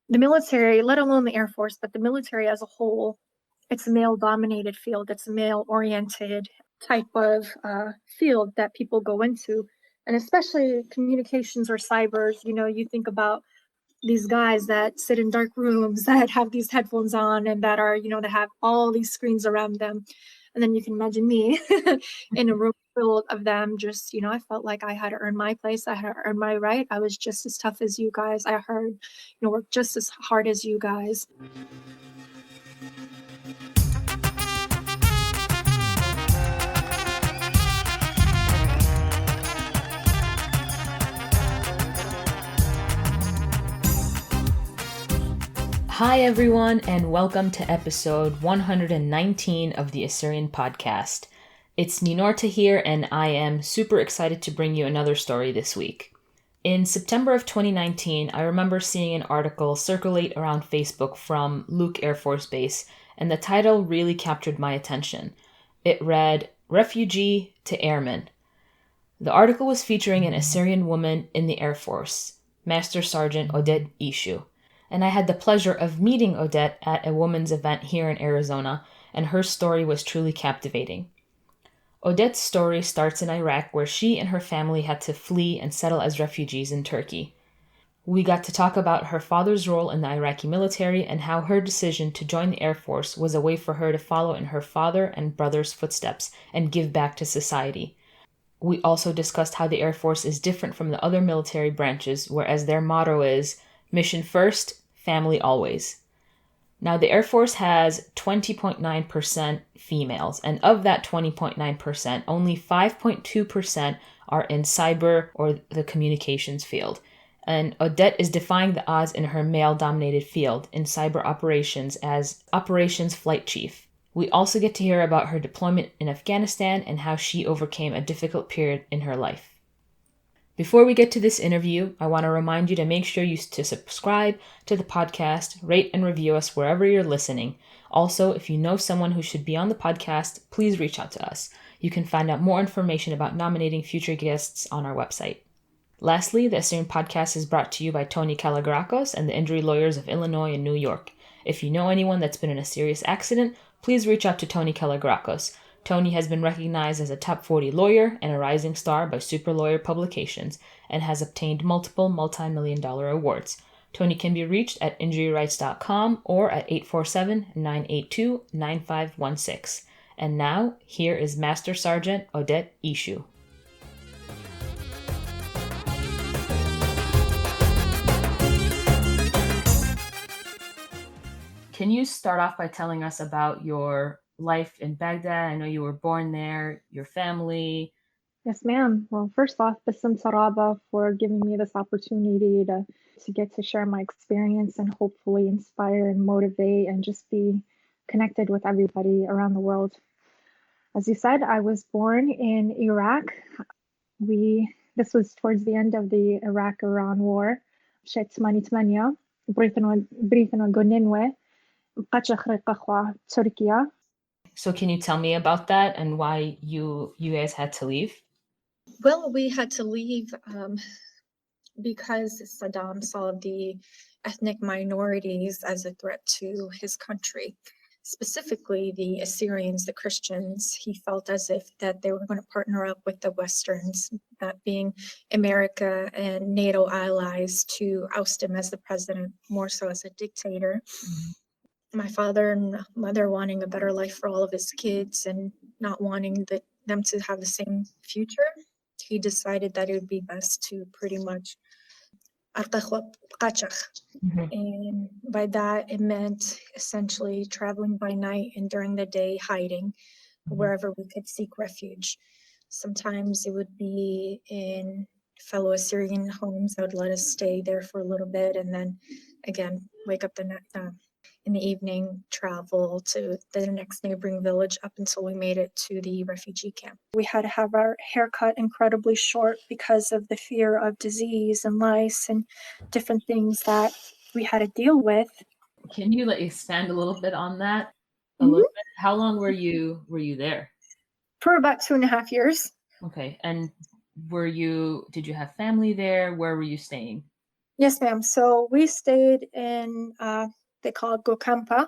the military, let alone the Air Force, but the military as a whole, it's a male-dominated field. It's a male-oriented type of field that people go into. And especially communications or cybers, you think about these guys that sit in dark rooms that have these headphones on and that are, that have all these screens around them. And then you can imagine me in a room full of them. Just, I felt like I had to earn my place. I had to earn my right. I was just as tough as you guys. I heard, work just as hard as you guys. Hi, everyone, and welcome to episode 119 of the Assyrian podcast. It's Ninorta here, and I am super excited to bring you another story this week. In September of 2019, I remember seeing an article circulate around Facebook from Luke Air Force Base, and the title really captured my attention. It read, "Refugee to Airman." The article was featuring an Assyrian woman in the Air Force, Master Sergeant Odette Esho. And I had the pleasure of meeting Odette at a women's event here in Arizona, and her story was truly captivating. Odette's story starts in Iraq, where she and her family had to flee and settle as refugees in Turkey. We got to talk about her father's role in the Iraqi military and how her decision to join the Air Force was a way for her to follow in her father and brother's footsteps and give back to society. We also discussed how the Air Force is different from the other military branches, whereas their motto is mission first, family always. Now, the Air Force has 20.9% females, and of that 20.9%, only 5.2% are in cyber or the communications field. And Odette is defying the odds in her male-dominated field in cyber operations as Operations Flight Chief. We also get to hear about her deployment in Afghanistan and how she overcame a difficult period in her life. Before we get to this interview, I want to remind you to make sure you subscribe to the podcast, rate and review us wherever you're listening. Also, if you know someone who should be on the podcast, please reach out to us. You can find out more information about nominating future guests on our website. Lastly, the Assyrian podcast is brought to you by Tony Kalagrakos and the Injury Lawyers of Illinois and New York. If you know anyone that's been in a serious accident, please reach out to Tony Kalagrakos. Tony has been recognized as a top 40 lawyer and a rising star by Super Lawyer Publications and has obtained multiple multi-million-dollar awards. Tony can be reached at injuryrights.com or at 847-982-9516. And now, here is Master Sergeant Odette Esho. Can you start off by telling us about your life in Baghdad? I know you were born there, your family. Yes, ma'am. Well, first off, Basim Saraba for giving me this opportunity to get to share my experience and hopefully inspire and motivate and just be connected with everybody around the world. As you said, I was born in Iraq. This was towards the end of the Iraq-Iran war. So can you tell me about that and why you guys had to leave? Well, we had to leave because Saddam saw the ethnic minorities as a threat to his country, specifically the Assyrians, the Christians. He felt as if that they were going to partner up with the Westerns, that being America and NATO allies, to oust him as the president, more so as a dictator. Mm-hmm. My father and mother wanting a better life for all of his kids and not wanting them to have the same future, he decided that it would be best to pretty much mm-hmm. And by that, it meant essentially traveling by night and during the day hiding mm-hmm. wherever we could seek refuge. Sometimes it would be in fellow Assyrian homes that would let us stay there for a little bit and then again wake up in the evening, travel to the next neighboring village up until we made it to the refugee camp. We had to have our hair cut incredibly short because of the fear of disease and lice and different things that we had to deal with. Can you expand a little bit on that? Little bit? How long were you there? For about 2.5 years. Okay. And did you have family there? Where were you staying? Yes, ma'am. So we stayed in, they call it Gocampa.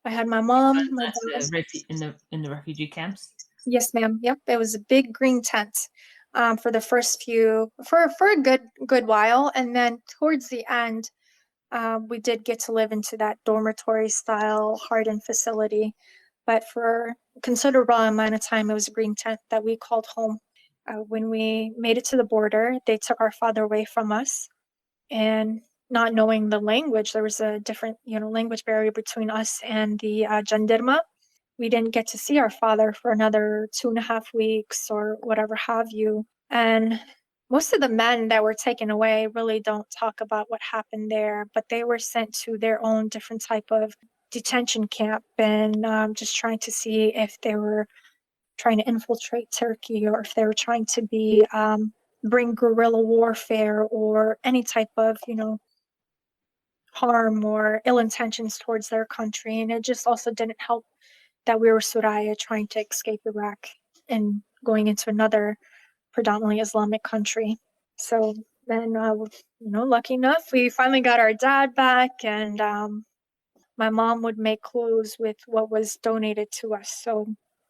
I had my mom, my That's dad. in the refugee camps. Yes, ma'am. Yep. It was a big green tent for the first few, for a good while. And then towards the end, we did get to live into that dormitory style hardened facility. But for a considerable amount of time, it was a green tent that we called home. When we made it to the border, they took our father away from us. And not knowing the language, there was a different, language barrier between us and the gendarme. We didn't get to see our father for another 2.5 weeks or whatever have you. And most of the men that were taken away really don't talk about what happened there, but they were sent to their own different type of detention camp and just trying to see if they were trying to infiltrate Turkey or if they were trying to bring guerrilla warfare or any type of, harm or ill intentions towards their country. And it just also didn't help that we were Suraya trying to escape Iraq and going into another predominantly Islamic country. So then, lucky enough, we finally got our dad back, and my mom would make clothes with what was donated to us. So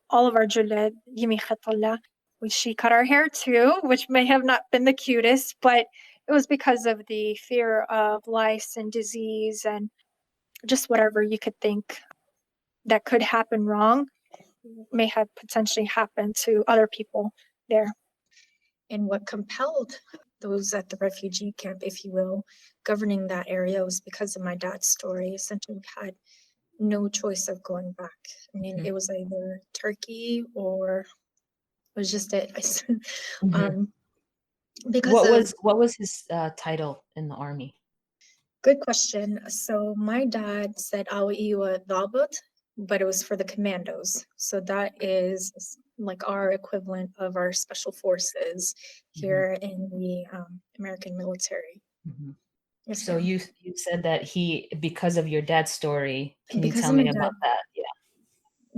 all of our juled, yimi khatalla, which she cut our hair too, which may have not been the cutest, but it was because of the fear of lice and disease and just whatever you could think that could happen wrong may have potentially happened to other people there. And what compelled those at the refugee camp, if you will, governing that area was because of my dad's story. Essentially, we had no choice of going back. I mean, it was either Turkey or it was just it. Because what was his title in the army? Good question. So my dad said Awiwa Dhabut, but it was for the commandos. So that is like our equivalent of our special forces here in the American military. Yes, So ma'am. you said that because of your dad's story, can you Because tell of my me about dad, that? Yeah.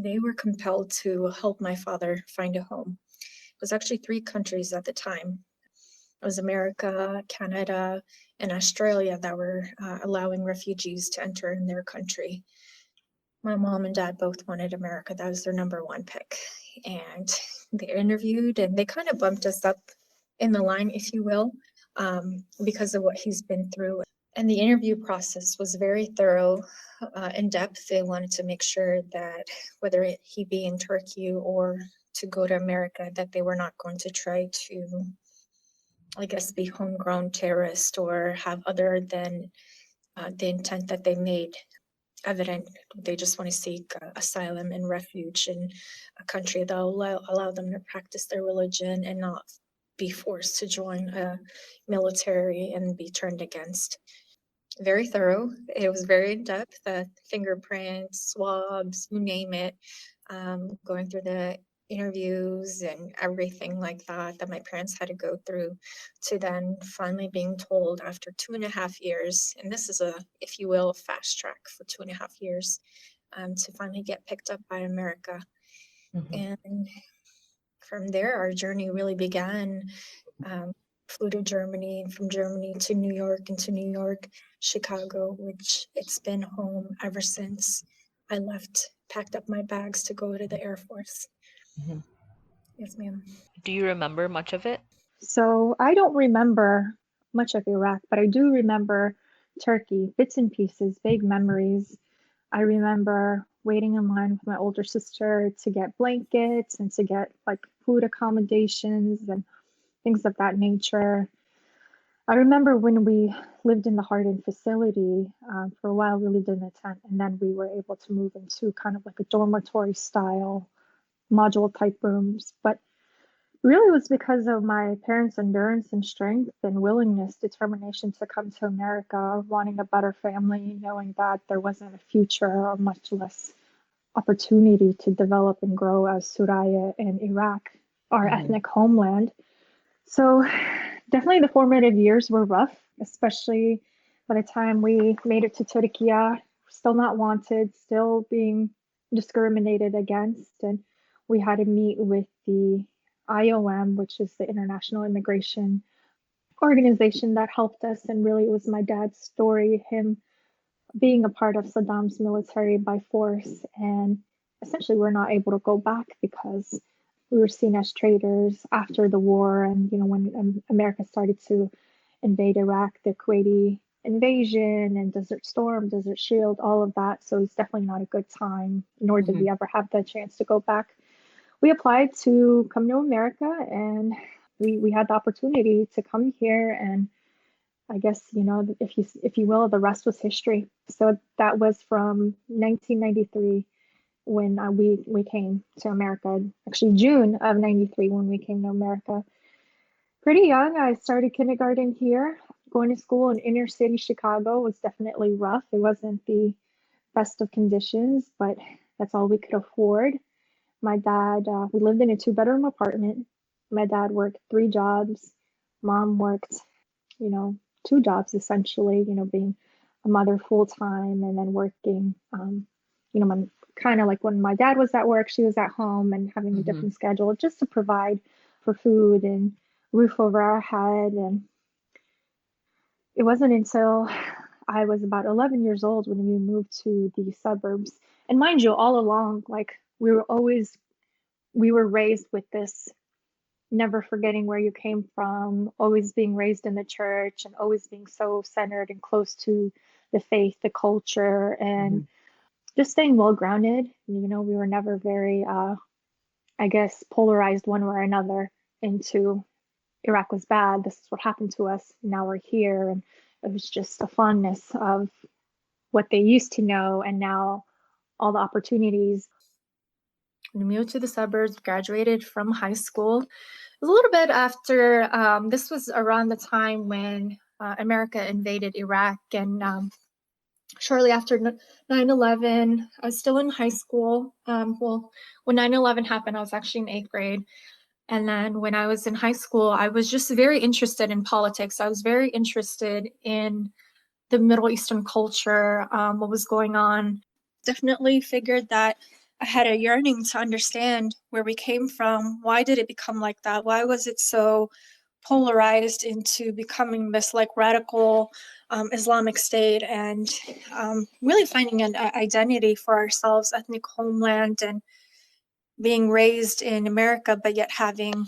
they were compelled to help my father find a home. It was actually 3 countries at the time. It was America, Canada, and Australia that were allowing refugees to enter in their country. My mom and dad both wanted America. That was their number one pick. And they interviewed and they kind of bumped us up in the line, if you will, because of what he's been through. And the interview process was very thorough, in depth. They wanted to make sure that whether he be in Turkey or to go to America, that they were not going to try to, I guess, be homegrown terrorist or have other than the intent that they made evident. They just want to seek asylum and refuge in a country that will allow them to practice their religion and not be forced to join a military and be turned against. Very thorough. It was very in depth. Fingerprints, swabs, you name it. Going through the interviews and everything like that my parents had to go through to then finally being told after 2.5 years, and this is if you will, a fast track for 2.5 years, to finally get picked up by America. And from there, our journey really began. Flew to Germany, and from Germany to New York, and to New York, Chicago, which it's been home ever since I left, packed up my bags to go to the Air Force. Yes, ma'am. Do you remember much of it? So I don't remember much of Iraq, but I do remember Turkey, bits and pieces, vague memories. I remember waiting in line with my older sister to get blankets and to get like food accommodations and things of that nature. I remember when we lived in the hardened facility for a while, we lived in a tent, and then we were able to move into kind of like a dormitory style module type rooms. But really, it was because of my parents' endurance and strength and willingness, determination to come to America, wanting a better family, knowing that there wasn't a future or much less opportunity to develop and grow as Suraya in Iraq, our ethnic homeland. So definitely the formative years were rough, especially by the time we made it to Turkey, still not wanted, still being discriminated against. And we had to meet with the IOM, which is the International Immigration organization that helped us, and really it was my dad's story, him being a part of Saddam's military by force, and essentially we're not able to go back because we were seen as traitors after the war. And when America started to invade Iraq, the Kuwaiti invasion and Desert Storm, Desert Shield, all of that. So it's definitely not a good time, nor did we ever have the chance to go back. We applied to come to America, and we had the opportunity to come here. And I guess, if you will, the rest was history. So that was from 1993 when we came to America. Actually, June of 93 when we came to America. Pretty young. I started kindergarten here. Going to school in inner city Chicago was definitely rough. It wasn't the best of conditions, but that's all we could afford. My dad, we lived in a 2-bedroom apartment. My dad worked 3 jobs. Mom worked, 2 jobs essentially, being a mother full time and then working, kind of like when my dad was at work, she was at home, and having a different schedule just to provide for food and roof over our head. And it wasn't until I was about 11 years old when we moved to the suburbs. And mind you, all along, like we were raised with this never forgetting where you came from, always being raised in the church, and always being so centered and close to the faith, the culture, and just staying well grounded. We were never very, I guess, polarized one way or another into Iraq was bad, this is what happened to us, now we're here. And it was just a fondness of what they used to know, and now all the opportunities. We moved to the suburbs, graduated from high school. It was a little bit after, this was around the time when America invaded Iraq, and shortly after 9/11, I was still in high school. Well, when 9/11 happened, I was actually in 8th grade. And then when I was in high school, I was just very interested in politics. I was very interested in the Middle Eastern culture, what was going on. Definitely figured that I had a yearning to understand where we came from. Why did it become like that? Why was it so polarized into becoming this like radical Islamic state, and really finding an identity for ourselves, ethnic homeland, and being raised in America, but yet having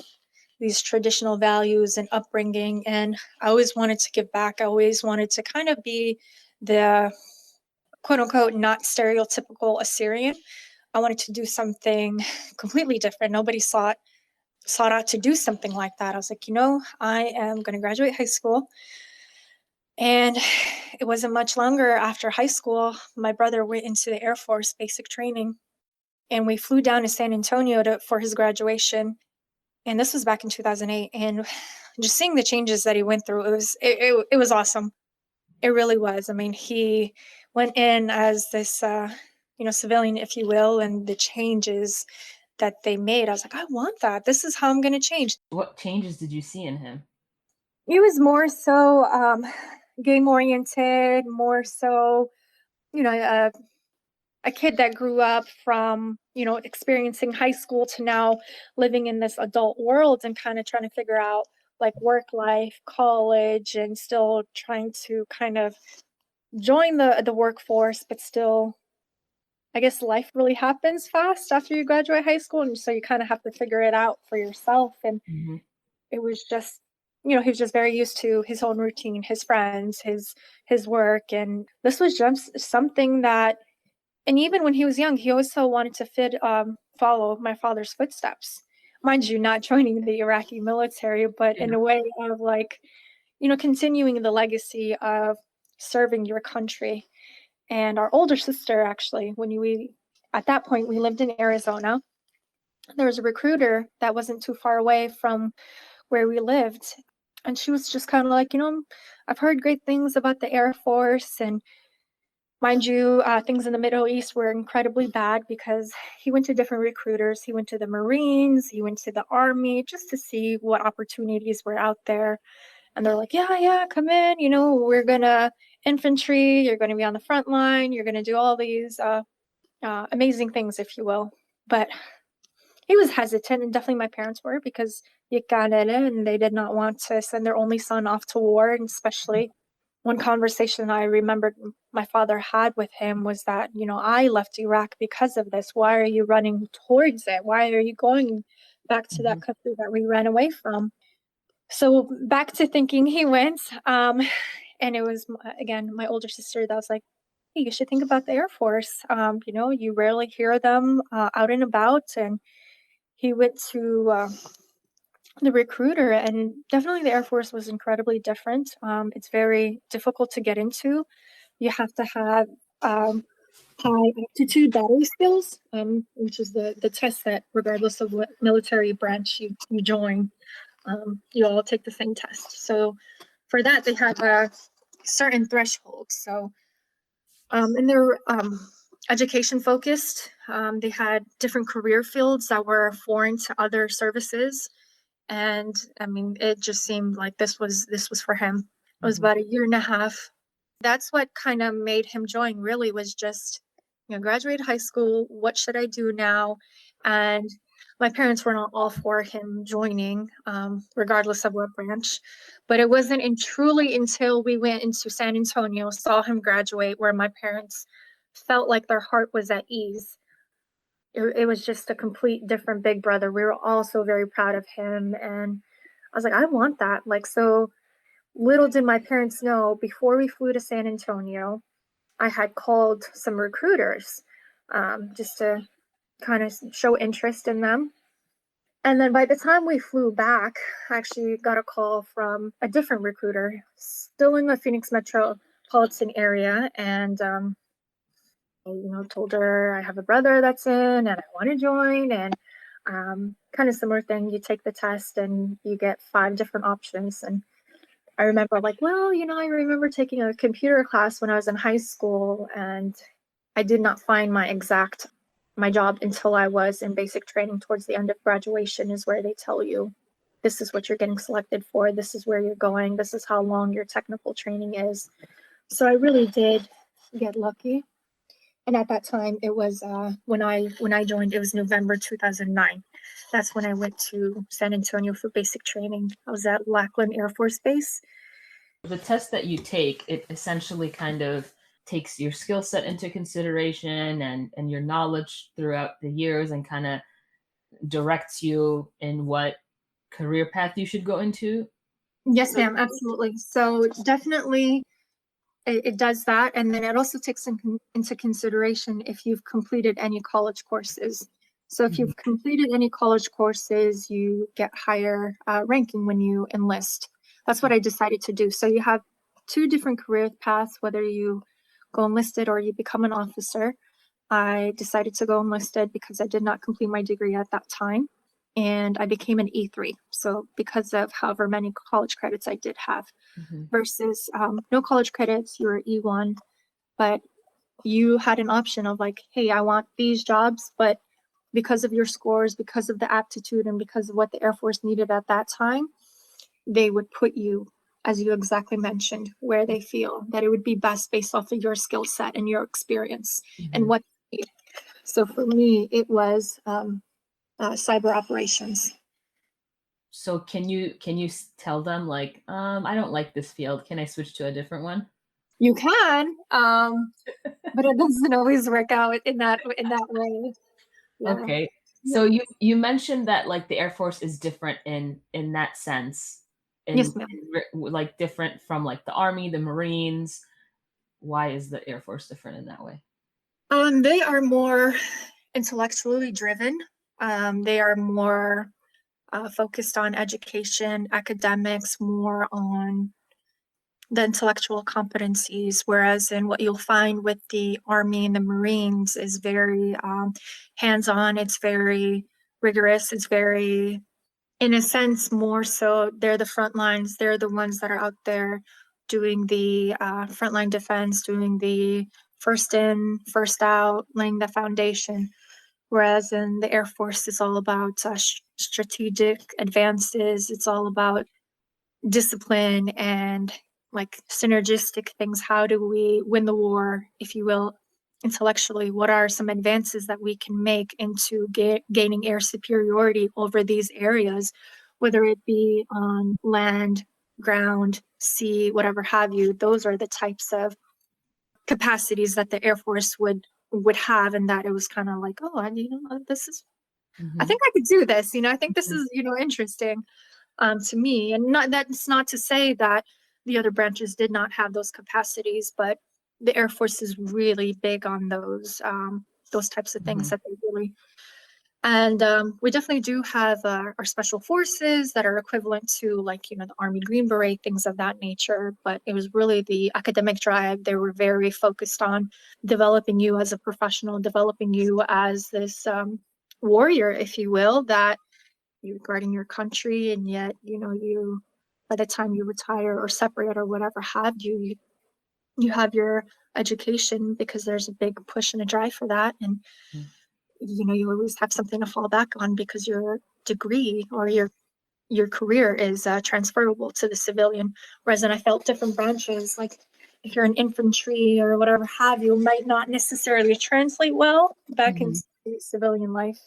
these traditional values and upbringing. And I always wanted to give back. I always wanted to kind of be the quote unquote not stereotypical Assyrian. I wanted to do something completely different. Nobody sought out to do something like that. I was like, I am going to graduate high school. And it wasn't much longer after high school, my brother went into the Air Force basic training, and we flew down to San Antonio for his graduation. And this was back in 2008. And just seeing the changes that he went through, it was awesome. It really was. I mean, he went in as this, civilian, if you will, and the changes that they made, I was like, I want that. This is how I'm going to change. What changes did you see in him? It was more so game oriented, more so, a kid that grew up from, experiencing high school to now living in this adult world and kind of trying to figure out like work life, college, and still trying to kind of join the workforce, but still, I guess life really happens fast after you graduate high school. And so you kind of have to figure it out for yourself. And it was just, he was just very used to his own routine, his friends, his work. And this was just something that, and even when he was young, he also wanted to follow my father's footsteps. Mind you, not joining the Iraqi military, but in a way of like, continuing the legacy of serving your country. And our older sister, actually, at that point, we lived in Arizona. There was a recruiter that wasn't too far away from where we lived. And she was just kind of like, I've heard great things about the Air Force. And mind you, things in the Middle East were incredibly bad because he went to different recruiters. He went to the Marines, he went to the Army just to see what opportunities were out there. And they're like, yeah, come in. We're going to infantry. You're going to be on the front line. You're going to do all these amazing things, if you will. But he was hesitant, and definitely my parents were, because and they did not want to send their only son off to war. And especially one conversation I remembered my father had with him was that, I left Iraq because of this. Why are you running towards it? Why are you going back to that country that we ran away from? So back to thinking he went. And it was, again, my older sister that was like, hey, you should think about the Air Force. You rarely hear them out and about. And he went to the recruiter, and definitely the Air Force was incredibly different. It's very difficult to get into. You have to have high aptitude battery skills, which is the test that regardless of what military branch you join, you all take the same test. So for that, they have a certain threshold. So and they're education focused. They had different career fields that were foreign to other services. And I mean, it just seemed like this was for him. It was about a year and a half. That's what kind of made him join, really, was just, graduate high school. What should I do now? And my parents were not all for him joining, regardless of what branch. But it wasn't truly until we went into San Antonio, saw him graduate, where my parents felt like their heart was at ease. It was just a complete different big brother. We were all so very proud of him. And I was like, I want that. Like, so little did my parents know, before we flew to San Antonio, I had called some recruiters, just to kind of show interest in them. And then by the time we flew back, I actually got a call from a different recruiter, still in the Phoenix metropolitan area. And I told her I have a brother that's in and I want to join. And kind of similar thing, you take the test and you get 5 different options. And I remember I remember taking a computer class when I was in high school, and I did not find my job until I was in basic training towards the end of graduation, is where they tell you, this is what you're getting selected for, this is where you're going, this is how long your technical training is. So I really did get lucky. And at that time, it was when I joined, it was November 2009. That's when I went to San Antonio for basic training. I was at Lackland Air Force Base. The test that you take, it essentially kind of takes your skill set into consideration and your knowledge throughout the years, and kind of directs you in what career path you should go into. Yes, ma'am, absolutely. So definitely it does that. And then it also takes into consideration if you've completed any college courses. So if you've completed any college courses, you get higher ranking when you enlist. That's what I decided to do. So you have 2 different career paths, whether you go enlisted or you become an officer. I decided to go enlisted because I did not complete my degree at that time. And I became an E3. So because of however many college credits I did have, versus no college credits, you were E1, but you had an option of like, hey, I want these jobs, but because of your scores, because of the aptitude, and because of what the Air Force needed at that time, they would put you, as you exactly mentioned, where they feel that it would be best based off of your skill set and your experience and what you need. So for me, it was cyber operations. So can you tell them like, I don't like this field, can I switch to a different one? You can, but it doesn't always work out in that way. Yeah. Okay. So you mentioned that like the Air Force is different in that sense. Yes, ma'am. Like different from like the Army, the Marines. Why is the Air Force different in that way? They are more intellectually driven. They are more focused on education, academics, more on the intellectual competencies, whereas in what you'll find with the Army and the Marines is very hands-on. It's very rigorous. It's very, in a sense, more so they're the front lines. They're the ones that are out there doing the frontline defense, doing the first in, first out, laying the foundation. Whereas in the Air Force, it's all about strategic advances. It's all about discipline and like synergistic things. How do we win the war, if you will, intellectually, what are some advances that we can make into gaining air superiority over these areas, whether it be on land, ground, sea, whatever have you. Those are the types of capacities that the Air Force would have, and that it was kind of like, oh, this is, I think I could do this. I think this is, interesting to me. And that's not to say that the other branches did not have those capacities, but the Air Force is really big on those types of things that they really. And we definitely do have our special forces that are equivalent to, like, the Army Green Beret, things of that nature. But it was really the academic drive. They were very focused on developing you as a professional, developing you as this warrior, if you will, that you're guarding your country, and yet, you, by the time you retire or separate or whatever have you, you have your education, because there's a big push and a drive for that. And you always have something to fall back on, because your degree or your career is transferable to the civilian. Whereas then I felt different branches, like if you're an infantry or whatever have you, might not necessarily translate well back into civilian life.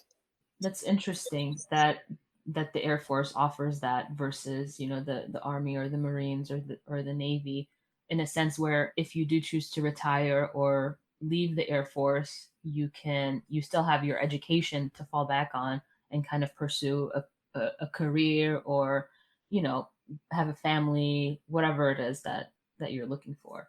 That's interesting that the Air Force offers that versus, the Army or the Marines or the Navy, in a sense where if you do choose to retire or leave the Air Force, you still have your education to fall back on and kind of pursue a career, or have a family, whatever it is that you're looking for.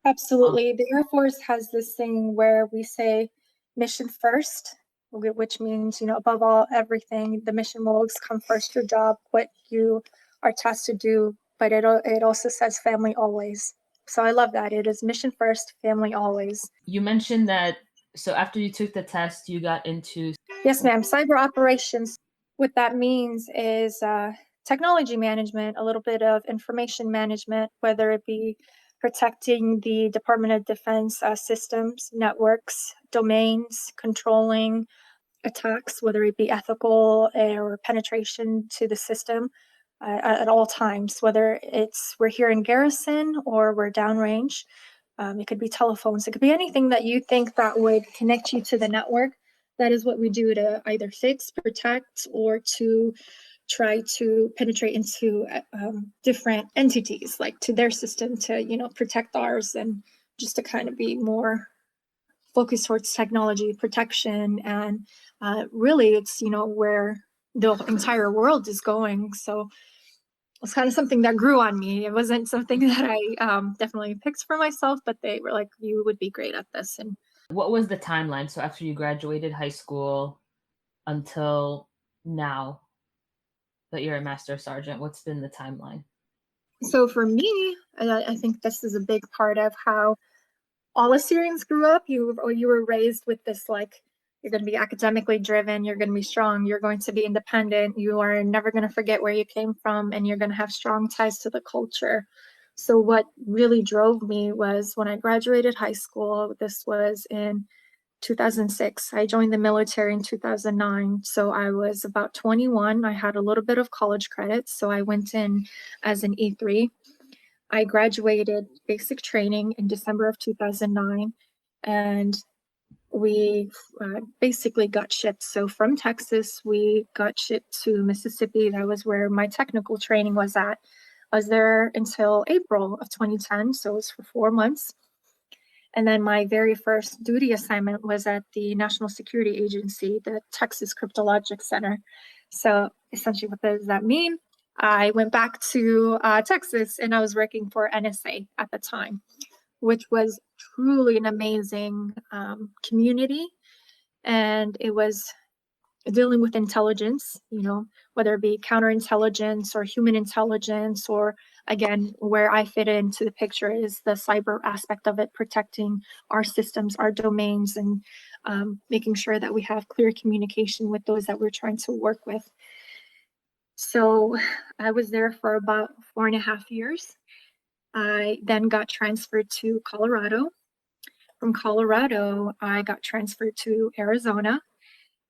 Absolutely. The Air Force has this thing where we say mission first, which means, above all, everything, the mission will always come first, your job, what you are tasked to do. But it also says family always. So I love that. It is mission first, family always. You mentioned that, so after you took the test, you got into... Yes, ma'am. Cyber operations. What that means is technology management, a little bit of information management, whether it be protecting the Department of Defense systems, networks, domains, controlling attacks, whether it be ethical or penetration to the system at all times, whether we're here in garrison or we're downrange. It could be telephones. It could be anything that you think that would connect you to the network. That is what we do to either fix, protect, or to try to penetrate into different entities, like to their system, to protect ours, and just to kind of be more focused towards technology protection. And really, it's where the entire world is going. So it's kind of something that grew on me. It wasn't something that I definitely picked for myself, but they were like, you would be great at this. And what was the timeline? So after you graduated high school until now that you're a master sergeant, what's been the timeline? So for me, I think this is a big part of how all Assyrians grew up. You were raised with this, like, you're going to be academically driven, you're going to be strong, you're going to be independent, you are never going to forget where you came from, and you're going to have strong ties to the culture. So what really drove me was when I graduated high school. This was in 2006. I joined the military in 2009. So I was about 21. I had a little bit of college credits. So I went in as an E3. I graduated basic training in December of 2009. And we basically got shipped. So from Texas, we got shipped to Mississippi. That was where my technical training was at. I was there until April of 2010. So it was for 4 months. And then my very first duty assignment was at the National Security Agency, the Texas Cryptologic Center. So essentially, what does that mean? I went back to Texas, and I was working for NSA at the time, which was truly an amazing community. And it was dealing with intelligence, whether it be counterintelligence or human intelligence, or again, where I fit into the picture is the cyber aspect of it, protecting our systems, our domains, and making sure that we have clear communication with those that we're trying to work with. So I was there for about 4.5 years. I then got transferred to Colorado. From Colorado, I got transferred to Arizona.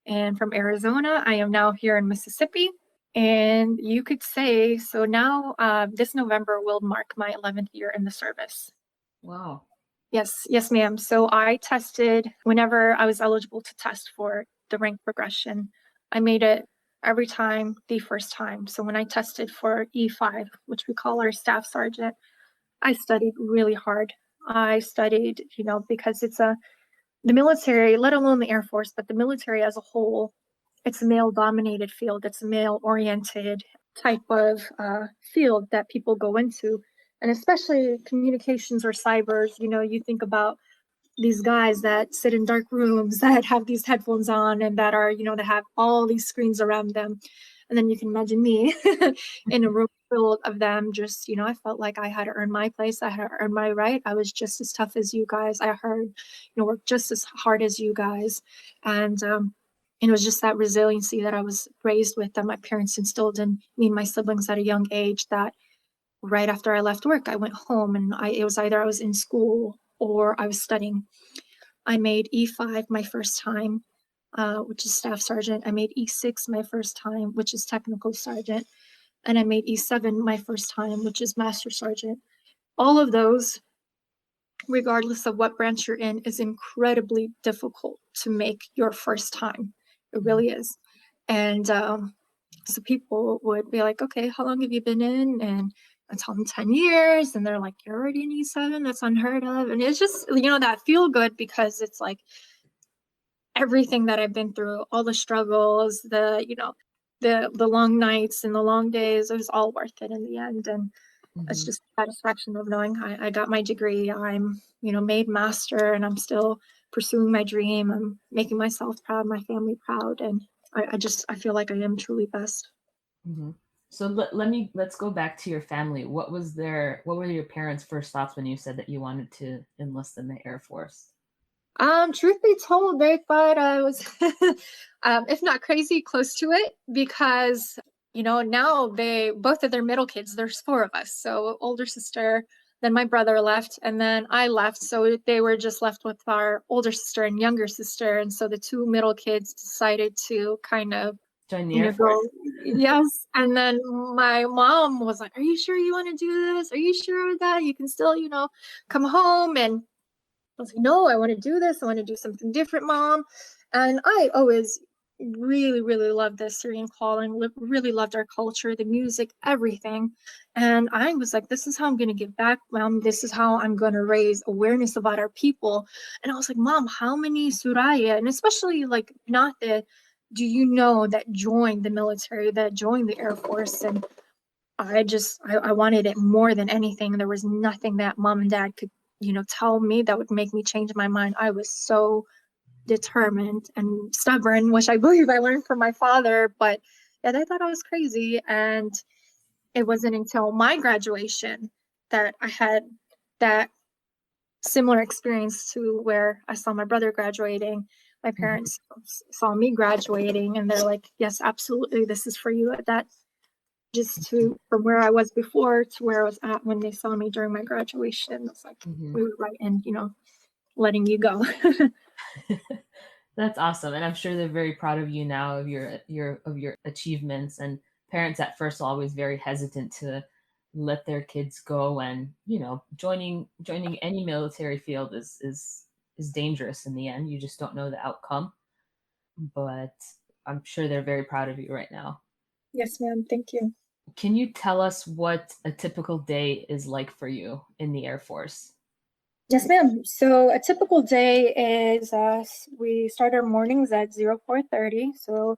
And from Arizona, I am now here in Mississippi. And you could say, so now this November will mark my 11th year in the service. Wow. Yes, ma'am. So I tested whenever I was eligible to test for the rank progression. I made it every time the first time. So when I tested for E5, which we call our staff sergeant, I studied really hard. I studied, because the military, let alone the Air Force, but the military as a whole, it's a male dominated field. It's a male oriented type of field that people go into. And especially communications or cybers, you think about these guys that sit in dark rooms that have these headphones on and that are, that have all these screens around them. And then you can imagine me in a room full of them. Just, I felt like I had to earn my place. I had to earn my right. I was just as tough as you guys. I heard, work just as hard as you guys. And it was just that resiliency that I was raised with, that my parents instilled in me and my siblings at a young age, that right after I left work, I went home and it was either I was in school or I was studying. I made E5 my first time, which is staff sergeant. I made E6 my first time, which is technical sergeant. And I made E7 my first time, which is master sergeant. All of those, regardless of what branch you're in, is incredibly difficult to make your first time. It really is. And so people would be like, okay, how long have you been in? And I tell them 10 years. And they're like, you're already in E7? That's unheard of. And it's just, that feel good, because it's like everything that I've been through, all the struggles, the long nights and the long days, it was all worth it in the end. And it's just satisfaction of knowing I got my degree. I'm, made master, and I'm still pursuing my dream. I'm making myself proud, my family proud. And I feel like I am truly blessed. So let's go back to your family. What were your parents' first thoughts when you said that you wanted to enlist in the Air Force? Truth be told, they thought I was, if not crazy, close to it, because, now both of their middle kids, there's four of us. So older sister, then my brother left, and then I left. So they were just left with our older sister and younger sister. And so the two middle kids decided to kind of join the Air Force. Yes. And then my mom was like, are you sure you want to do this? Are you sure that you can still, come home? And I was like, no, I want to do this. I want to do something different, Mom. And I always really, really loved the Syrian calling, really loved our culture, the music, everything. And I was like, this is how I'm going to give back, Mom. This is how I'm going to raise awareness about our people. And I was like, Mom, how many Suraya, and especially like not the, do you know, that joined the military, that joined the Air Force? And I wanted it more than anything. There was nothing that Mom and Dad could tell me that would make me change my mind. I was so determined and stubborn, which I believe I learned from my father, but yeah, they thought I was crazy. And it wasn't until my graduation that I had that similar experience to where I saw my brother graduating. My parents saw me graduating, and they're like, yes, absolutely, this is for you. That from where I was before to where I was at when they saw me during my graduation, it's like we were right in, letting you go. That's awesome, and I'm sure they're very proud of you now, of your achievements. And parents at first are always very hesitant to let their kids go, and joining any military field is dangerous in the end. You just don't know the outcome, but I'm sure they're very proud of you right now. Yes, ma'am. Thank you. Can you tell us what a typical day is like for you in the Air Force? Yes, ma'am. So a typical day is we start our mornings at 04:30. So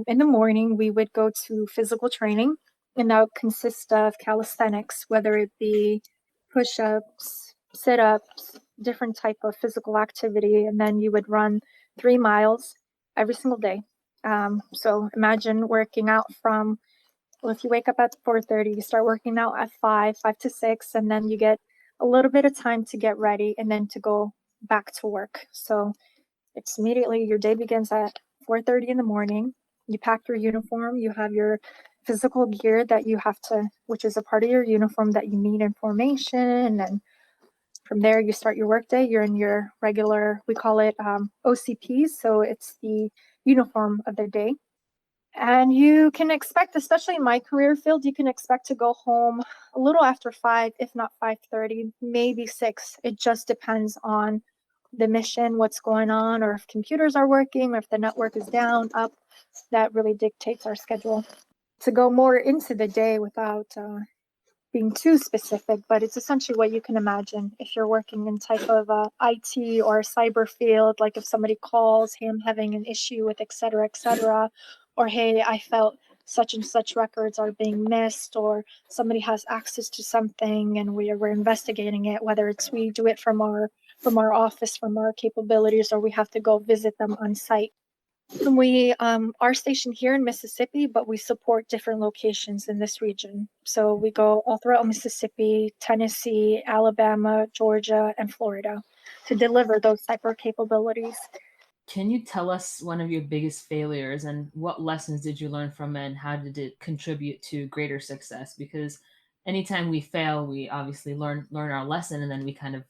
in the morning, we would go to physical training, and that would consist of calisthenics, whether it be push-ups, sit-ups, different type of physical activity. And then you would run 3 miles every single day. So imagine working out from, well, if you wake up at 4:30, you start working out at 5 to 6, and then you get a little bit of time to get ready and then to go back to work. So it's immediately, your day begins at 4:30 in the morning. You pack your uniform, you have your physical gear that you have to, which is a part of your uniform that you need in formation. And then from there, you start your workday. You're in your regular, we call it OCP. So it's the uniform of the day. And you can expect, especially in my career field, you can expect to go home a little after 5, if not 5:30, maybe 6. It just depends on the mission, what's going on, or if computers are working, or if the network is down, up. That really dictates our schedule. To go more into the day without being too specific, but it's essentially what you can imagine if you're working in type of IT or cyber field, like if somebody calls, hey, I'm having an issue with et cetera, or hey, I felt such and such records are being missed, or somebody has access to something and we're investigating it, whether it's we do it from our office, from our capabilities, or we have to go visit them on site. We are stationed here in Mississippi, but we support different locations in this region. So we go all throughout Mississippi, Tennessee, Alabama, Georgia, and Florida to deliver those cyber capabilities. Can you tell us one of your biggest failures and what lessons did you learn from it and how did it contribute to greater success? Because anytime we fail, we obviously learn our lesson and then we kind of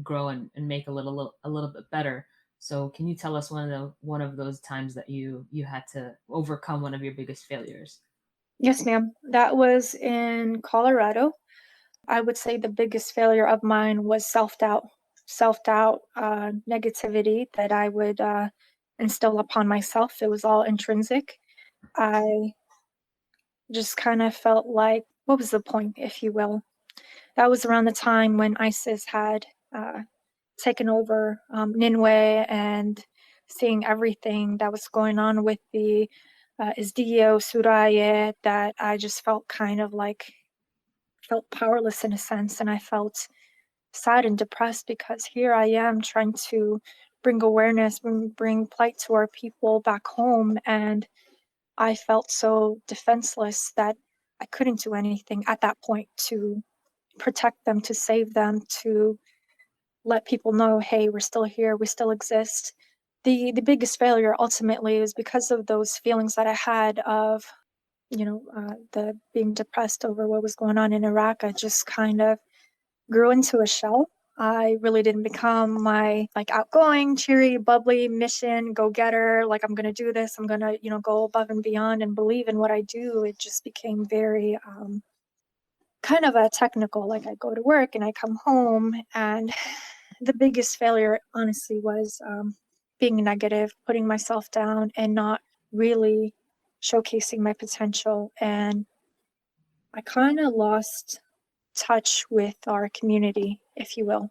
grow and make a little bit better. So can you tell us one of those times that you had to overcome one of your biggest failures? Yes, ma'am. That was in Colorado. I would say the biggest failure of mine was self-doubt. Self-doubt, negativity that I would instill upon myself. It was all intrinsic. I just kind of felt like, what was the point, if you will? That was around the time when ISIS had taken over Nineveh, and seeing everything that was going on with the Isdio, Suraya, that I just felt kind of like, felt powerless in a sense. And I felt sad and depressed because here I am trying to bring awareness, bring plight to our people back home. And I felt so defenseless that I couldn't do anything at that point to protect them, to save them, to let people know, hey, we're still here, we still exist. The biggest failure ultimately is because of those feelings that I had of, the being depressed over what was going on in Iraq. I just kind of grew into a shell. I really didn't become my like outgoing, cheery, bubbly mission go getter. Like I'm gonna do this. I'm gonna go above and beyond and believe in what I do. It just became very kind of a technical. Like I go to work and I come home, and the biggest failure, honestly, was being negative, putting myself down, and not really showcasing my potential. And I kind of lost touch with our community, if you will,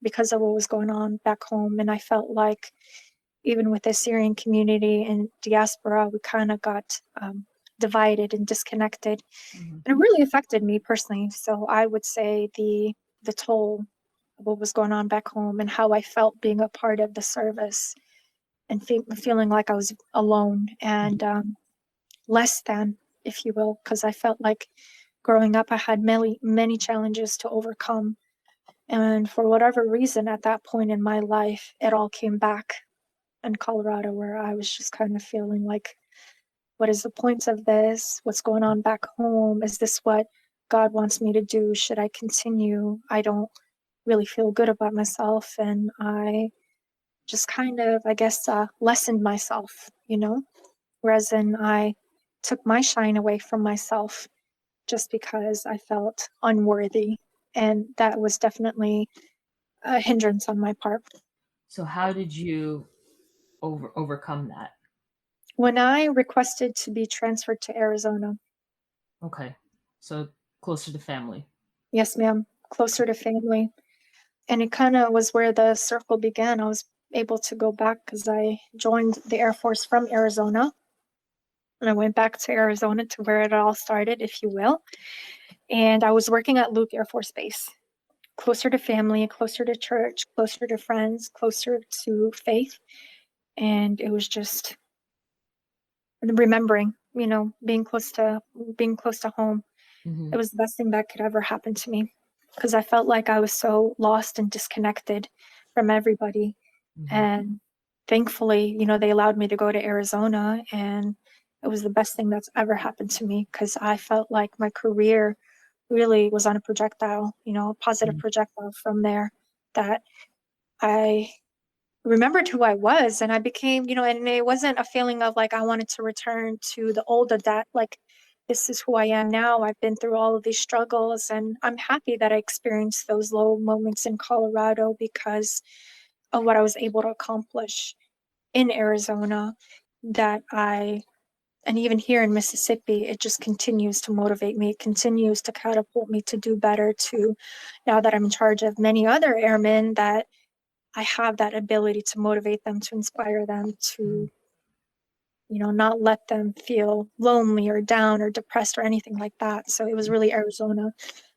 because of what was going on back home. And I felt like even with the Syrian community and diaspora, we kind of got divided and disconnected. Mhm. And it really affected me personally. So I would say the toll of what was going on back home and how I felt being a part of the service and feeling like I was alone and less than, if you will, because I felt like growing up I had many challenges to overcome. And for whatever reason, at that point in my life, it all came back in Colorado, where I was just kind of feeling like, what is the point of this? What's going on back home? Is this what God wants me to do? Should I continue? I don't really feel good about myself. And I just kind of, I guess, lessened myself, whereas in I took my shine away from myself just because I felt unworthy. And that was definitely a hindrance on my part. So how did you overcome that? When I requested to be transferred to Arizona, Okay. So closer to family. yes, ma'am, closer to family. And it kind of was where the circle began. I was able to go back because I joined the Air Force from Arizona. And I went back to Arizona to where it all started, if you will. And I was working at Luke Air Force Base, closer to family, closer to church, closer to friends, closer to faith. And it was just remembering, being close to home. Hmm. It was the best thing that could ever happen to me because I felt like I was so lost and disconnected from everybody. Hmm. And thankfully, they allowed me to go to Arizona, and it was the best thing that's ever happened to me because I felt like my career really was on a projectile, a positive projectile from there, that I remembered who I was, and I became, and it wasn't a feeling of like I wanted to return to the old Odette, like this is who I am now. I've been through all of these struggles, and I'm happy that I experienced those low moments in Colorado because of what I was able to accomplish in Arizona and even here in Mississippi, it just continues to motivate me. It continues to catapult me to do better to now that I'm in charge of many other airmen that I have that ability to motivate them, to inspire them, to, not let them feel lonely or down or depressed or anything like that. So it was really Arizona,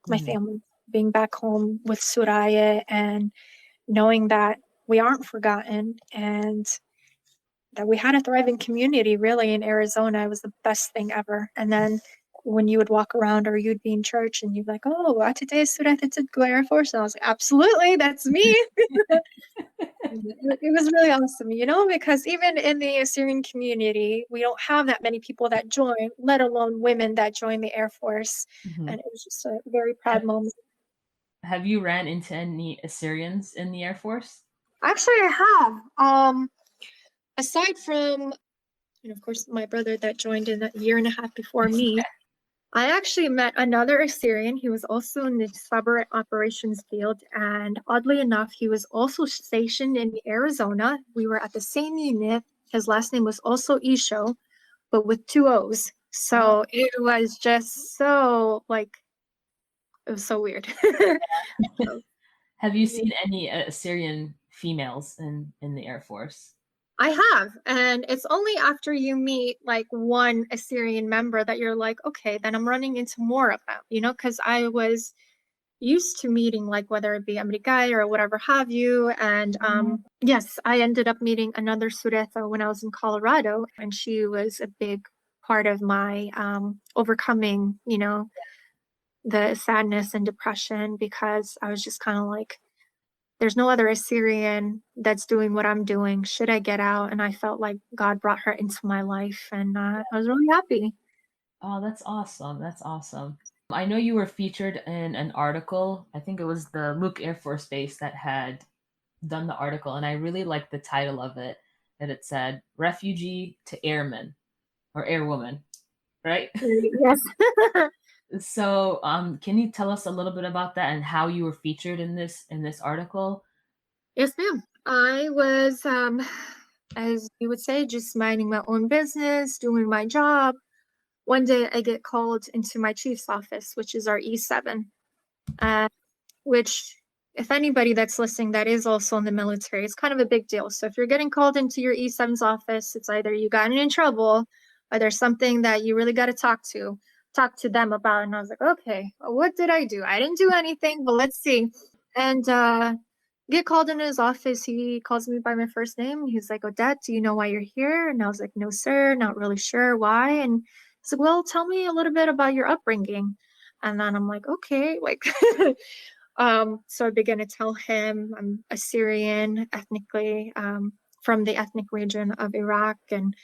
my family, being back home with Suraya and knowing that we aren't forgotten and that we had a thriving community really in Arizona. It was the best thing ever. And then when you would walk around or you'd be in church and you'd be like, oh, today is Odette to go Airforce. And I was like, absolutely, that's me. It was really awesome, because even in the Assyrian community, we don't have that many people that join, let alone women that join the Air Force. And it was just a very proud moment. Have you ran into any Assyrians in the Air Force? Actually, I have. Aside from, of course, my brother that joined in a year and a half before me, I actually met another Assyrian. He was also in the cyber operations field. And oddly enough, he was also stationed in Arizona. We were at the same unit. His last name was also Esho, but with 2 O's. So it was just so, it was so weird. Have you seen any Assyrian females in the Air Force? I have, and it's only after you meet like one Assyrian member that you're like, okay, then I'm running into more of them, because I was used to meeting like whether it be Americai or whatever have you. And yes, I ended up meeting another Sureta when I was in Colorado, and she was a big part of my overcoming, the sadness and depression because I was just kind of like, there's no other Assyrian that's doing what I'm doing. Should I get out? And I felt like God brought her into my life, and I was really happy. Oh, that's awesome. That's awesome. I know you were featured in an article. I think it was the Luke Air Force Base that had done the article, and I really liked the title of it, that it said Refugee to Airman or Airwoman, right? Yes. So, can you tell us a little bit about that and how you were featured in this article? Yes, ma'am. I was, as you would say, just minding my own business, doing my job. One day I get called into my chief's office, which is our E7, which, if anybody that's listening that is also in the military, it's kind of a big deal. So if you're getting called into your E7's office, it's either you gotten in trouble or there's something that you really got to talk to them about. And I was like, okay, what did I do? I didn't do anything, but let's see. And get called into his office. He calls me by my first name. He's like, Odette, do you know why you're here? And I was like, no, sir, not really sure why. And he's like, well, tell me a little bit about your upbringing. And then I'm like, okay, so I began to tell him I'm Assyrian ethnically, from the ethnic region of Iraq, and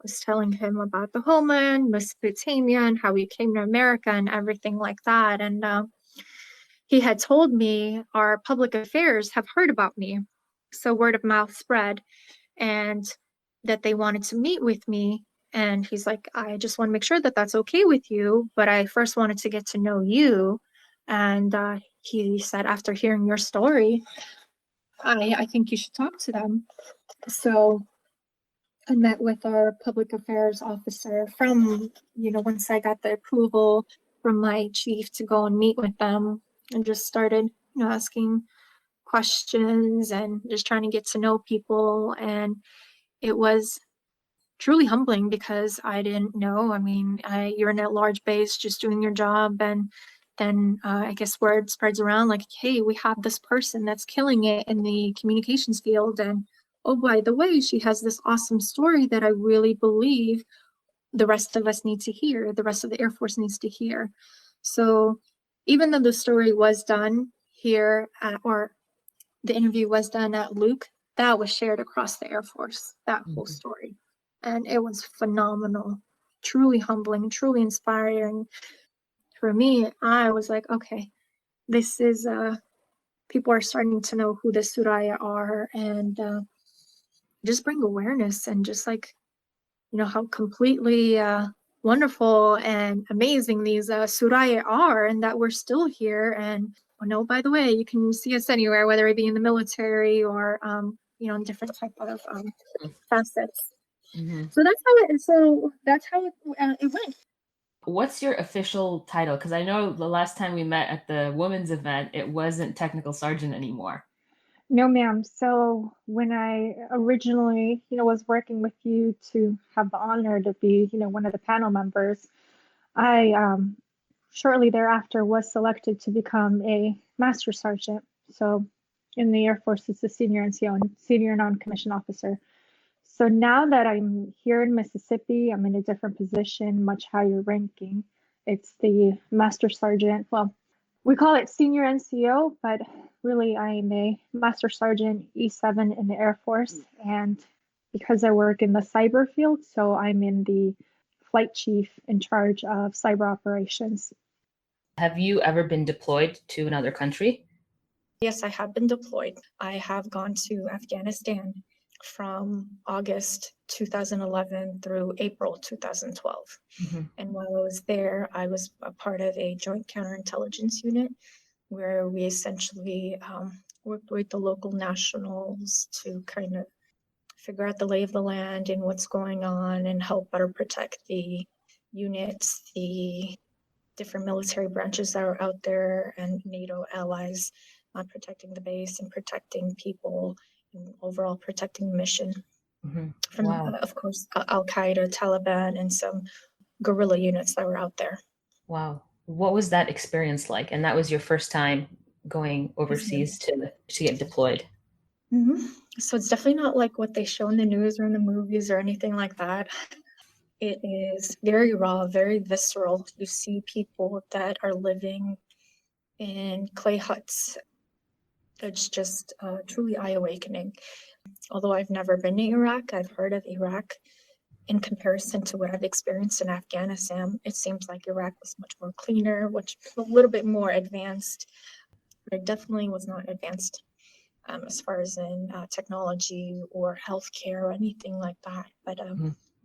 was telling him about the homeland, Mesopotamia, and how we came to America and everything like that. And he had told me our public affairs have heard about me. So word of mouth spread, and that they wanted to meet with me. And he's like, I just want to make sure that that's okay with you, but I first wanted to get to know you. And he said, after hearing your story, I think you should talk to them. So I met with our public affairs officer from, once I got the approval from my chief to go and meet with them, and just started, asking questions and just trying to get to know people. And it was truly humbling because I didn't know. I mean, you're in a large base just doing your job, and then I guess word spreads around like, hey, we have this person that's killing it in the communications field, and oh, by the way, she has this awesome story that I really believe the rest of us need to hear, the rest of the Air Force needs to hear. So even though the story was done here or the interview was done at Luke, that was shared across the Air Force, that whole story. And it was phenomenal, truly humbling, truly inspiring. For me, I was like, okay, this is, people are starting to know who the Suraya are. And just bring awareness and just like, how completely wonderful and amazing these Suraya are, and that we're still here. And by the way, you can see us anywhere, whether it be in the military or in different type of facets. Mm-hmm. So that's how it went. What's your official title? Because I know the last time we met at the women's event, it wasn't technical sergeant anymore. No, ma'am. So when I originally, was working with you to have the honor to be, one of the panel members, I shortly thereafter was selected to become a master sergeant. So in the Air Force, it's a senior NCO and senior non-commissioned officer. So now that I'm here in Mississippi, I'm in a different position, much higher ranking. It's the master sergeant. Well, we call it senior NCO, but really I am a master sergeant E7 in the Air Force. And because I work in the cyber field, so I'm in the flight chief in charge of cyber operations. Have you ever been deployed to another country? Yes, I have been deployed. I have gone to Afghanistan from August 2011 through April 2012. Mm-hmm. And while I was there, I was a part of a joint counterintelligence unit where we essentially worked with the local nationals to kind of figure out the lay of the land and what's going on and help better protect the units, the different military branches that are out there and NATO allies, protecting the base and protecting people and overall protecting the mission from, of course, Al-Qaeda, Taliban, and some guerrilla units that were out there. Wow. What was that experience like? And that was your first time going overseas to get deployed? Mm-hmm. So it's definitely not like what they show in the news or in the movies or anything like that. It is very raw, very visceral. You see people that are living in clay huts. It's just truly eye-awakening. Although I've never been to Iraq, I've heard of Iraq. In comparison to what I've experienced in Afghanistan, it seems like Iraq was much more cleaner, a little bit more advanced. But it definitely was not advanced as far as in technology or healthcare or anything like that. But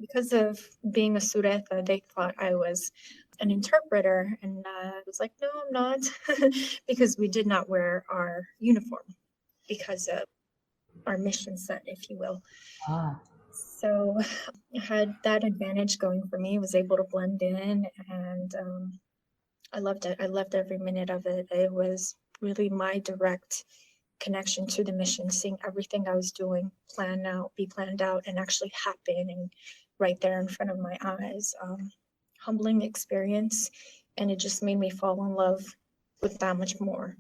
because of being a sureta, they thought I was an interpreter, and I was like, no, I'm not, because we did not wear our uniform because of our mission set, if you will. So I had that advantage going for me. I was able to blend in, and I loved it. I loved every minute of it. It was really my direct connection to the mission, seeing everything I was doing be planned out and actually happen and right there in front of my eyes. Humbling experience, and it just made me fall in love with that much more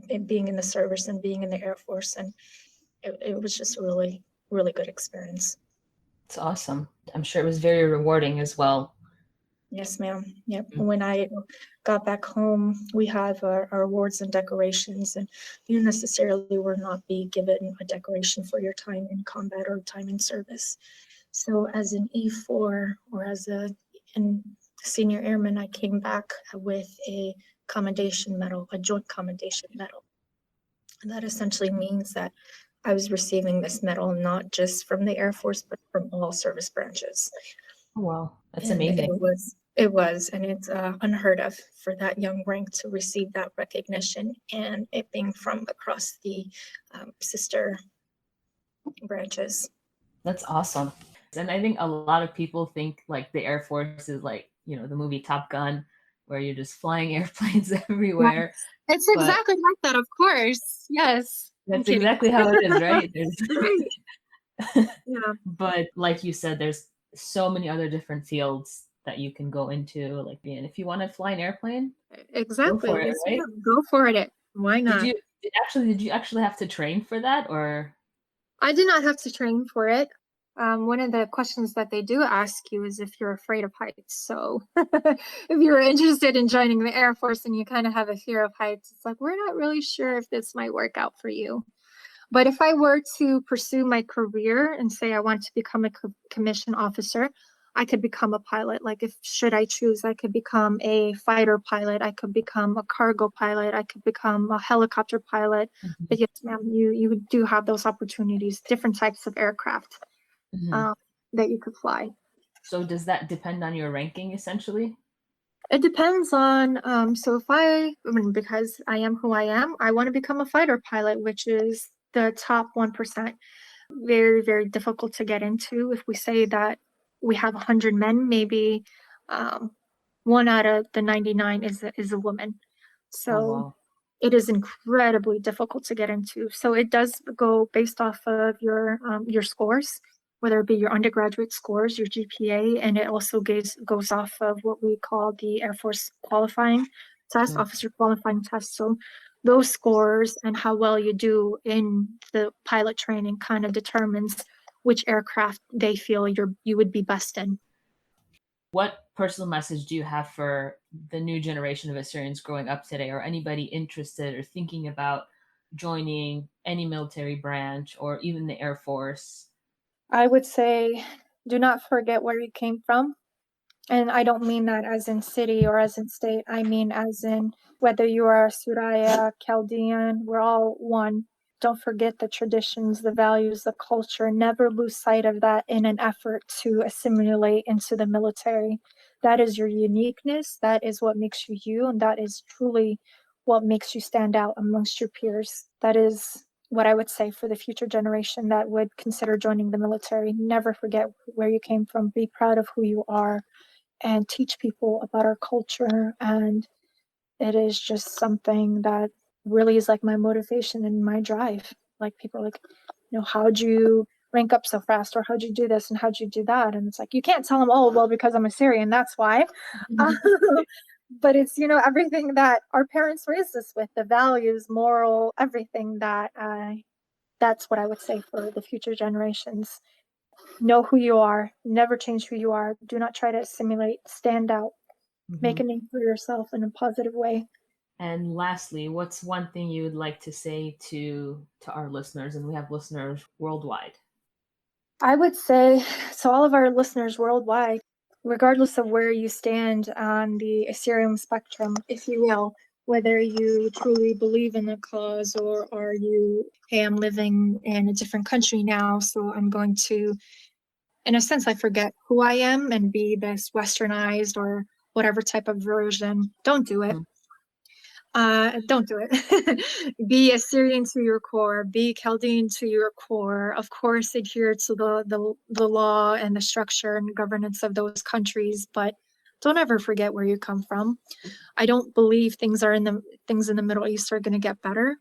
in being in the service and being in the Air Force, and it was just a really, really good experience. It's awesome. I'm sure it was very rewarding as well. Yes, ma'am. Yep. Mm-hmm. When I got back home, we have our awards and decorations, and you necessarily will not be given a decoration for your time in combat or time in service. So as an E4 or as a senior airman, I came back with a commendation medal, a joint commendation medal. And that essentially means that I was receiving this medal not just from the Air Force, but from all service branches. Oh, wow, that's amazing. It was, and it's unheard of for that young rank to receive that recognition, and it being from across the sister branches. That's awesome. And I think a lot of people think like the Air Force is like, the movie Top Gun, where you're just flying airplanes everywhere. Yeah. It's exactly like that, of course. Yes. That's exactly how it is, right? Yeah. But like you said, there's so many other different fields that you can go into. Like, and if you want to fly an airplane, exactly, go for it, right? Go for it. Why not? Did you actually have to train for that, or? I did not have to train for it. One of the questions that they do ask you is if you're afraid of heights. So if you're interested in joining the Air Force and you kind of have a fear of heights, it's like, we're not really sure if this might work out for you. But if I were to pursue my career and say I want to become a commissioned officer, I could become a pilot. Like if should I choose, I could become a fighter pilot, I could become a cargo pilot, I could become a helicopter pilot. Mhm. But yes, ma'am, you do have those opportunities, different types of aircraft Mhm. that you could fly. So does that depend on your ranking essentially? It depends on, so if I mean, because I am who I am, I want to become a fighter pilot, which is the top 1%. Very, very difficult to get into. If we say that we have 100 men, maybe one out of the 99 is a woman. Oh So wow. it is incredibly difficult to get into. So it does go based off of your scores, whether it be your undergraduate scores, your GPA, and it also goes off of what we call the Airforce qualifying test, Mhm. officer qualifying test. So those scores and how well you do in the pilot training kind of determines which aircraft they feel you would be best in. What personal message do you have for the new generation of Assyrians growing up today, or anybody interested or thinking about joining any military branch or even the Air Force? I would say do not forget where you came from. And I don't mean that as in city or as in state. I mean as in whether you are Suraya, Chaldean, we're all one. Don't forget the traditions, the values, the culture. Never lose sight of that in an effort to assimilate into the military. That is your uniqueness. That is what makes you you. And that is truly what makes you stand out amongst your peers. That is what I would say for the future generation that would consider joining the military. Never forget where you came from. Be proud of who you are and teach people about our culture. And it is just something that really is like my motivation and my drive. Like people are like, how'd you rank up so fast, or how'd you do this and how'd you do that? And it's like, you can't tell them, oh, well, because I'm a Syrian, that's why. But it's, everything that our parents raised us with, the values, moral, everything that's what I would say for the future generations. Know who you are, never change who you are. Do not try to assimilate, stand out, make Mhm. a name for yourself in a positive way. And lastly, what's one thing you would like to say to our listeners, and we have listeners worldwide? I would say to all of our listeners worldwide, regardless of where you stand on the Assyrian spectrum, if you will, whether you truly believe in the cause or are you, hey, I'm living in a different country now, so I'm going to, in a sense, I forget who I am and be this westernized or whatever type of version. Don't do it. Mhm. Don't do it. Be Assyrian to your core, be Chaldean to your core. Of course, adhere to the law and the structure and governance of those countries, but don't ever forget where you come from. I don't believe things in the Middle East are going to get better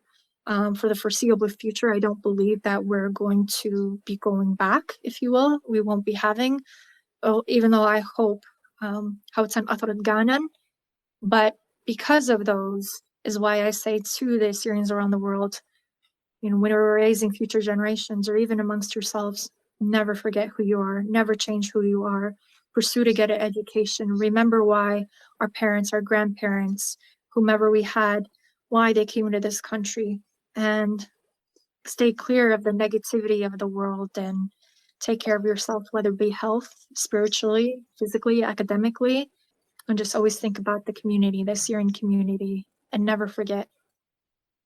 for the foreseeable future. I don't believe that we're going to be going back, if you will. We won't be having, even though I hope Hawatan Athrad Ganan, but because of those is why I say to the Assyrians around the world, when we're raising future generations or even amongst yourselves, never forget who you are, never change who you are, pursue to get an education. Remember why our parents, our grandparents, whomever we had, why they came into this country, and stay clear of the negativity of the world and take care of yourself, whether it be health, spiritually, physically, academically, and just always think about the community, the Syrian community, and never forget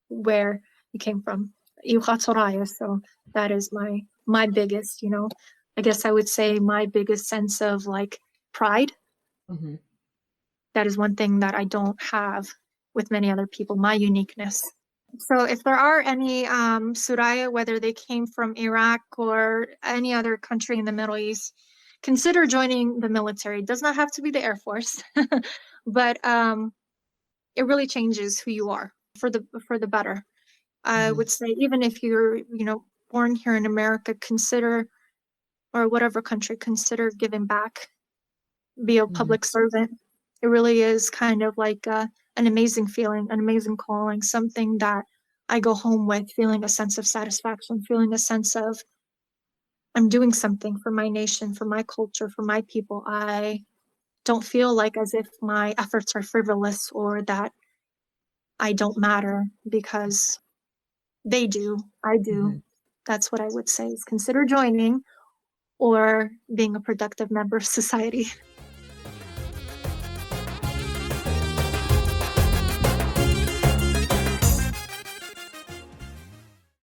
where you came from. So that is my biggest, I guess I would say my biggest sense of like pride. Mhm. That is one thing that I don't have with many other people, my uniqueness. So if there are any Suraya, whether they came from Iraq or any other country in the Middle East, consider joining the military. It does not have to be the Air Force, but it really changes who you are for the better. I Mhm. would say even if you're, born here in America, consider, or whatever country, consider giving back, be a Mhm. public servant. It really is kind of like an amazing feeling, an amazing calling, something that I go home with feeling a sense of satisfaction, feeling a sense of I'm doing something for my nation, for my culture, for my people. I don't feel like as if my efforts are frivolous or that I don't matter, because they do. I do. Mhm. That's what I would say is consider joining, or being a productive member of society.